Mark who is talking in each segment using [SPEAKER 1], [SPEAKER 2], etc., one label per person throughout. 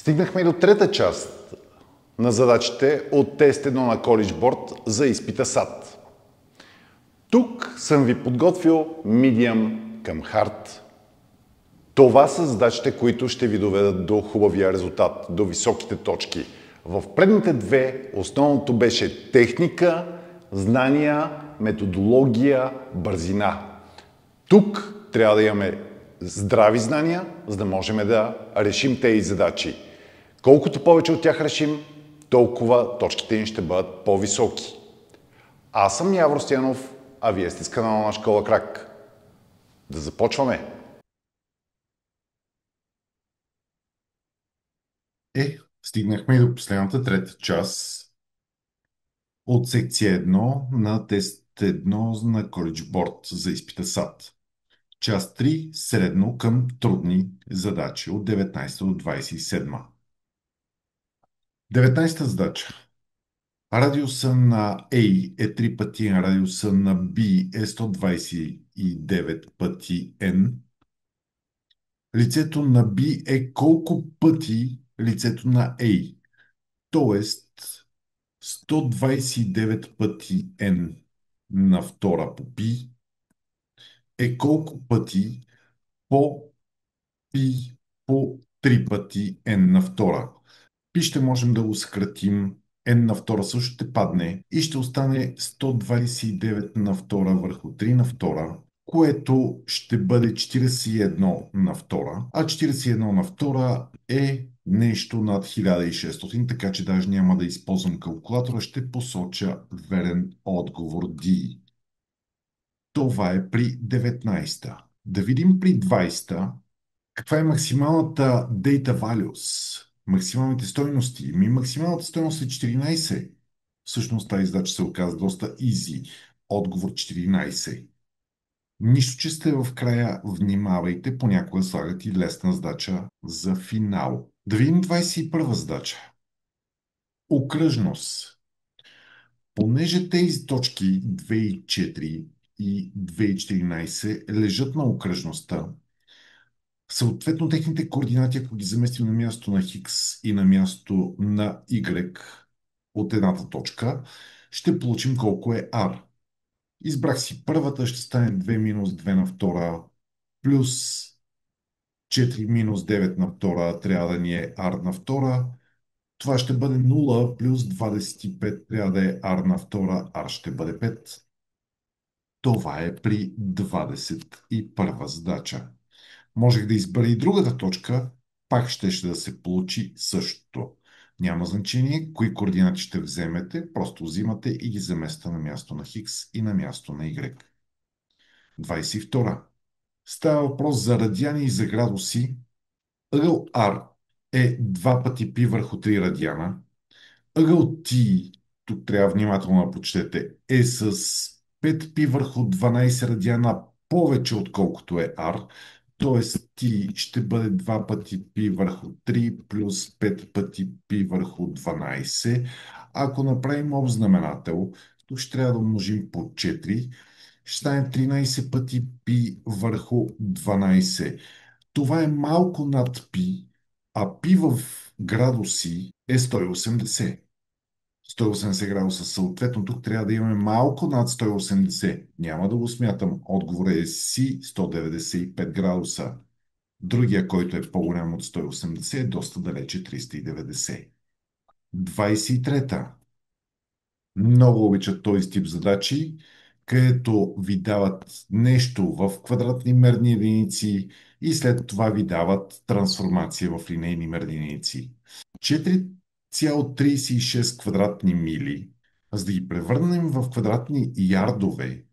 [SPEAKER 1] Стигнахме и до трета част на задачите от тест 1 на College Board за изпита САТ. Тук съм ви подготвил Medium към Hard. Това са задачите, които ще ви доведат до хубавия резултат, до високите точки. В предните две основното беше техника, знания, методология, бързина. Тук трябва да имаме здрави знания, за да можем да решим тези задачи. Колкото повече от тях решим, толкова точките ни ще бъдат по-високи. Аз съм Явор Стоянов, а вие сте с канала на Школа Крак. Да започваме!
[SPEAKER 2] Стигнахме и до последната трета част от секция 1 на тест 1 на College Board за изпита САТ. Част 3 средно към трудни задачи от 19 до 27. 19-та задача. Радиуса на A е 3 пъти N, радиуса на B е 129 пъти N. Лицето на B е колко пъти лицето на A? Тоест 129 пъти n на втора по π е колко пъти по π по 3 пъти n на втора. Π ще можем да го съкратим, n на втора също ще падне и ще остане 129 на втора върху 3 на втора, което ще бъде 41 на втора, а 41 на втора е нещо над 1600, така че даже няма да използвам калкулатора, ще посоча верен отговор D. Това е при 19-та. Да видим при 20-та каква е максималната data values, максималните стойности. Максималната стойност е 14. Всъщност тази задача се оказа доста easy. Отговор 14. Нищо, че сте в края, внимавайте, понякога слагат и лесна задача за финал. Да видим 21 задача. Окръжност. Понеже тези точки 2 и 4 и 2 и 14 лежат на окръжността, съответно техните координати, ако ги заместим на място на Хикс и на място на Y от едната точка, ще получим колко е R. Избрах си първата, ще стане 2 минус 2 на втора, плюс 4 минус 9 на втора, трябва да ни е R на втора. Това ще бъде 0 плюс 25, трябва да е R на втора, R ще бъде 5. Това е при 21 задача. Можех да избера и другата точка, пак ще да се получи същото. Няма значение кои координати ще вземете, просто взимате и ги заместа на място на Хикс и на място на Y. 22. Става въпрос за радиани и за градуси. Ъгъл R е 2 пъти π върху 3 радиана. Ъгъл T, тук трябва внимателно да прочетете, е с 5π върху 12 радиана повече отколкото е R. Т.е. T ще бъде 2 пъти π върху 3 плюс 5 пъти π върху 12. Ако направим общ знаменател, тук ще трябва да умножим по 4. Ще стане 13 пъти π върху 12. Това е малко над π, а π в градуси е 180. 180 градуса. Съответно, тук трябва да имаме малко над 180. Няма да го смятам. Отговорът е си 195 градуса. Другия, който е по-голям от 180, е доста далече 390. 23-та. Много обичат този тип задачи, където ви дават нещо в квадратни мерни единици и след това ви дават трансформация в линейни мерни единици. 4,36 квадратни мили, за да ги превърнем в квадратни ярдове,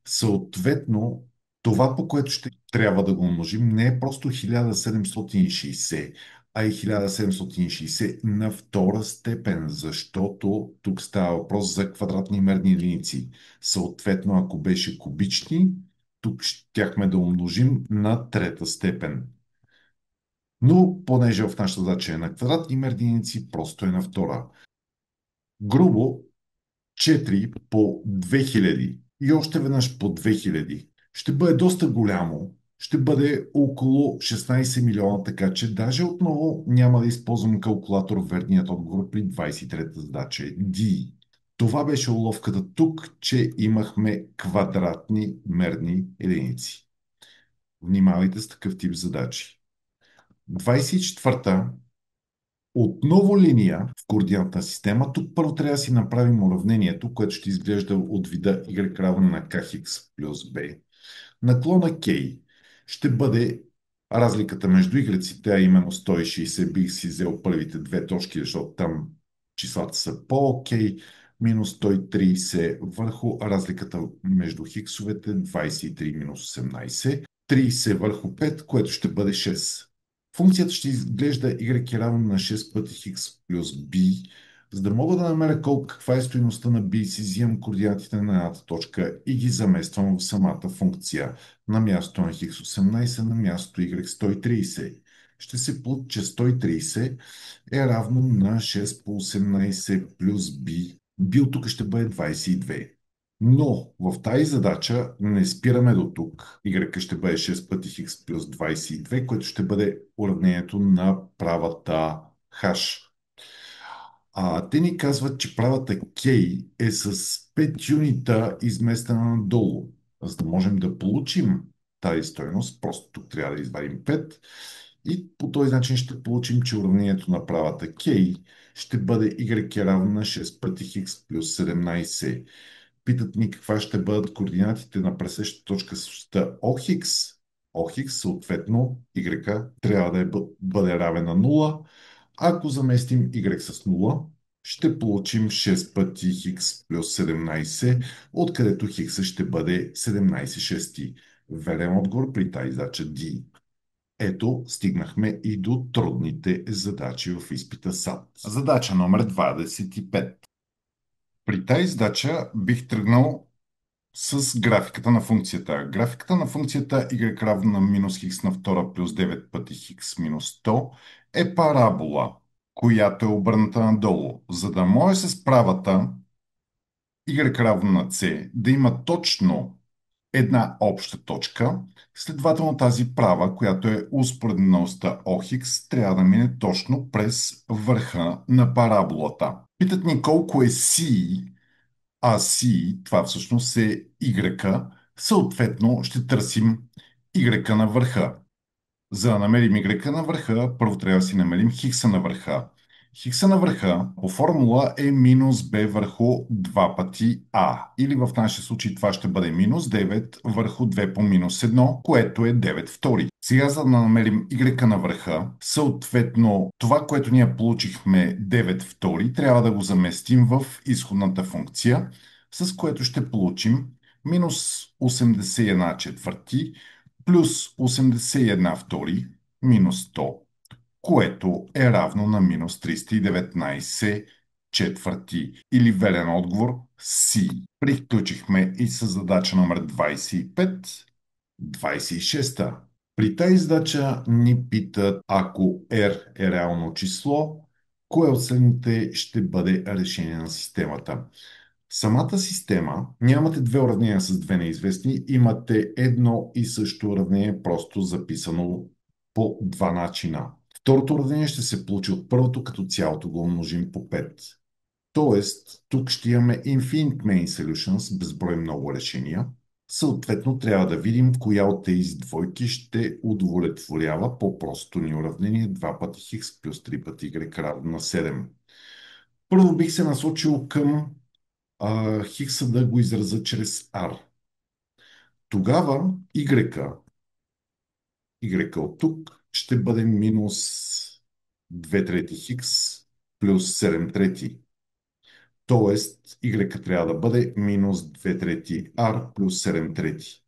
[SPEAKER 2] съответно, това, по което ще трябва да го умножим, не е просто 1760, а и 1760 на втора степен, защото тук става въпрос за квадратни мерни единици. Съответно, ако беше кубични, тук щяхме да умножим на трета степен. Но, понеже в нашата задача е на квадратни мерни единици, просто е на втора. Грубо 4 по 2000 и още веднъж по 2000 ще бъде доста голямо, ще бъде около 16 милиона, така че даже отново няма да използвам калкулатор. Верният отговор при 23-та задача е D. Това беше уловката тук, че имахме квадратни мерни единици. Внимавайте с такъв тип задачи. 24-та, отново линия в координатна система. Тук първо трябва да си направим уравнението, което ще изглежда от вида y равно на kx плюс b. Наклона k ще бъде разликата между y-ците, а именно 160. Бих си взел първите две точки, защото там числата са по-окей. Минус 130 върху разликата между хиксовете, 23 минус 18. 30 върху 5, което ще бъде 6. Функцията ще изглежда y е равно на 6 пъти x плюс b. За да мога да намеря каква е стойността на b, си взимам координатите на едната точка и ги замествам в самата функция. На място на x18, на място y130. Ще се получи, че 130 е равно на 6 по 18 плюс b. B от тук ще бъде 22. Но в тази задача не спираме до тук. Y ще бъде 6 пъти x плюс 22, което ще бъде уравнението на правата h. Те ни казват, че правата K е с 5 юнита изместена надолу. За да можем да получим тази стойност, просто тук трябва да извадим 5 и по този начин ще получим, че уравнението на правата K ще бъде y е равно на 6 пъти x плюс 17. Питат ни каква ще бъдат координатите на пресещата точка с оста OX. OX, съответно, y трябва да бъде равен на 0. Ако заместим y с 0, ще получим 6 пъти x плюс 17, откъдето x ще бъде 17 шести. Верен отговор при тази задача D. Ето, стигнахме и до трудните задачи в изпита САТ. Задача номер 25. При тази задача бих тръгнал с графиката на функцията. Графиката на функцията y равно на минус хикс на втора плюс 9 пъти хикс минус 100 е парабола, която е обърната надолу. За да може с правата y равно на c да има точно една обща точка, следователно тази права, която е успоредна на оста OX, трябва да мине точно през върха на параболата. Питат ни колко е C, а C, това всъщност е Y, съответно ще търсим Y на върха. За да намерим Y на върха, първо трябва да си намерим хикса на върха. Хикса на върха по формула е минус b върху 2 пъти a. Или в нашия случай това ще бъде минус 9 върху 2 по минус 1, което е 9 втори. Сега за да намерим y на върха, съответно това, което ние получихме 9 втори, трябва да го заместим в изходната функция, с което ще получим минус 81 четвърти плюс 81 втори минус 100, което е равно на минус 319 четвърти. Или верен отговор Си. Приключихме и с задача номер 25. 26-та. При тази задача ни питат, ако R е реално число, кое от следните ще бъде решение на системата. Самата система, нямате две уравнения с две неизвестни, имате едно и също уравнение, просто записано по два начина. Второто уравнение ще се получи от първото, като цялото го умножим по 5. Тоест, тук ще имаме infinite main solutions, безброй много решения. Съответно, трябва да видим коя от тези двойки ще удовлетворява по-простото ни уравнение 2 пъти x плюс 3 пъти y равно на 7. Първо бих се насочил към хикса да го израза чрез R. Тогава Y от тук ще бъде минус 2 трети хикс плюс 7 трети. Тоест, Y трябва да бъде минус 2 трети R плюс 7 трети.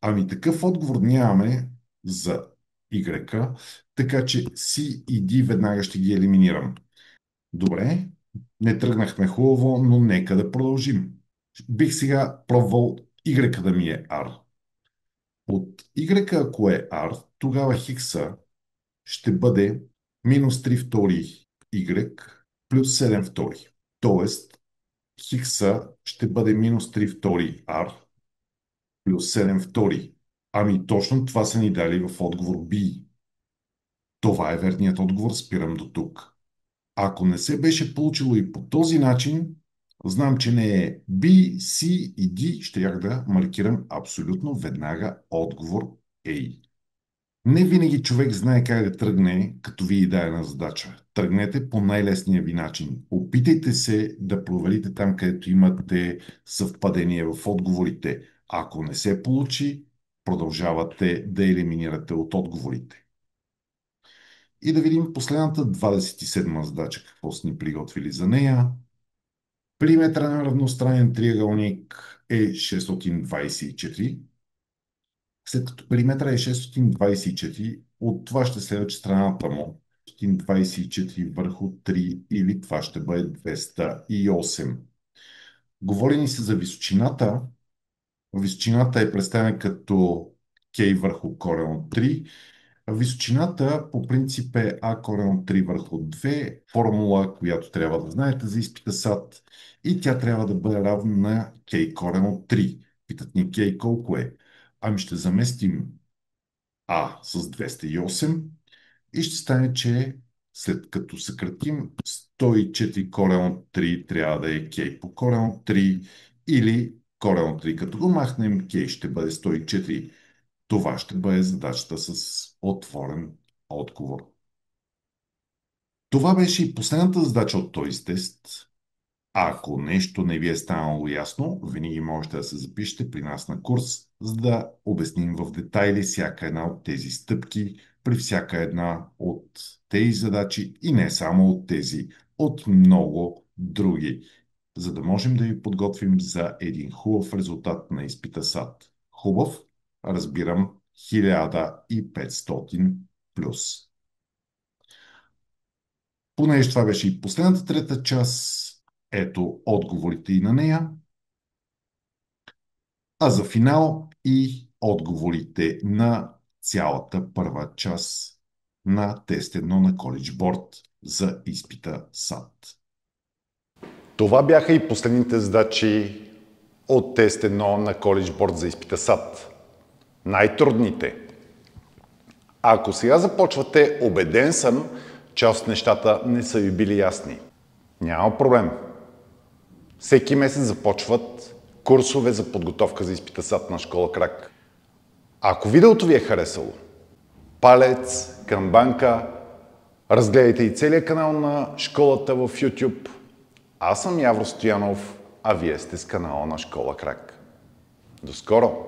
[SPEAKER 2] Ами такъв отговор нямаме за Y, така че C и D веднага ще ги елиминирам. Добре, не тръгнахме хубаво, но нека да продължим. Бих сега пробвал Y да ми е R. От Y, ако е R, тогава хикса ще бъде минус 3 втори Y плюс 7 втори. Тоест, хикса ще бъде минус 3 втори R плюс 7 втори. Ами точно това са ни дали в отговор B. Това е верният отговор, спирам до тук. Ако не се беше получило и по този начин, знам, че не е B, C и D, щях да маркирам абсолютно веднага отговор A. Не винаги човек знае как да тръгне, като ви и даде на задача. Тръгнете по най-лесния ви начин. Опитайте се да проверите там, където имате съвпадение в отговорите. Ако не се получи, продължавате да елиминирате от отговорите. И да видим последната 27-ма задача, какво са ни приготвили за нея. Периметъра на равностранен триъгълник е 624. След като периметъра е 624, от това ще следва, че страната му 624 върху 3 или това ще бъде 208. Говори ни се за височината. Височината е представена като k върху корен от 3. Височината по принцип е а корен от 3 върху 2, формула, която трябва да знаете за изпита САТ, и тя трябва да бъде равна на k корен от 3. Питат ни k колко е? Ами ще заместим а с 208 и ще стане, че след като съкратим 104 корен от 3 трябва да е k по корен от 3 или корен от 3. Като го махнем, k ще бъде 104. Това ще бъде задачата с отворен отговор. Това беше и последната задача от този тест. Ако нещо не ви е станало ясно, винаги можете да се запишете при нас на курс, за да обясним в детайли всяка една от тези стъпки, при всяка една от тези задачи и не само от тези, от много други, за да можем да ви подготвим за един хубав резултат на изпита САТ. Хубав, разбирам, 1500 плюс. Понеже това беше и последната трета част, ето отговорите и на нея. А за финал и отговорите на цялата първа част на тест 1 на College Board за изпита САТ.
[SPEAKER 1] Това бяха и последните задачи от тест 1 на College Board за изпита САТ. Най-трудните. Ако сега започвате, убеден съм, част от нещата не са ви били ясни. Няма проблем. Всеки месец започват курсове за подготовка за изпита САТ на школа Крак. Ако видеото ви е харесало, палец към банка, разгледайте и целият канал на школата в YouTube. Аз съм Явро Стоянов, а вие сте с канала на школа Крак. До скоро!